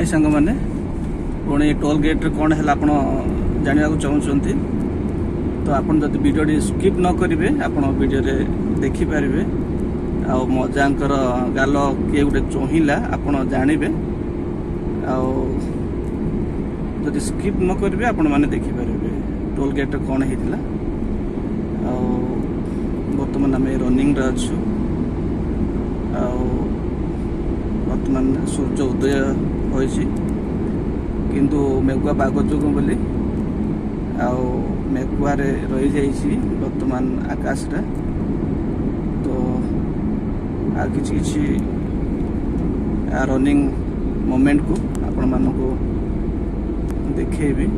हाय सांग मैंने पुणी टोल गेट कौन है आप जानवा चाहते तो आप जब वीडियो स्किप न करेंगे आप वीडियो देखिपारे मजांकर गाल किए गोटे चोहिला आप जानवे जदि स्किप न करेंगे आपण मैंने देखिपारे टोल गेट कौन होता बर्तमान आम रनिंग अच्छु बर्तमान सूर्य उदय होइछि किंतु मेघुआ पाग जो बोली मेघुआर रही जाइछि बर्तमान आकाश रे तो आ किछि रनिंग मोमेंट को आपण मानकु देखेबी।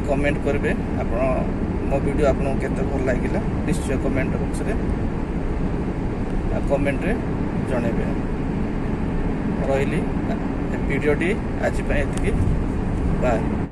कमेंट करेंगे आप मो वीडियो आपको केते भल लगिला निश्चय कमेंट बॉक्स रे कमेंट रे जणेबे। रही वीडियोटी आज बाय।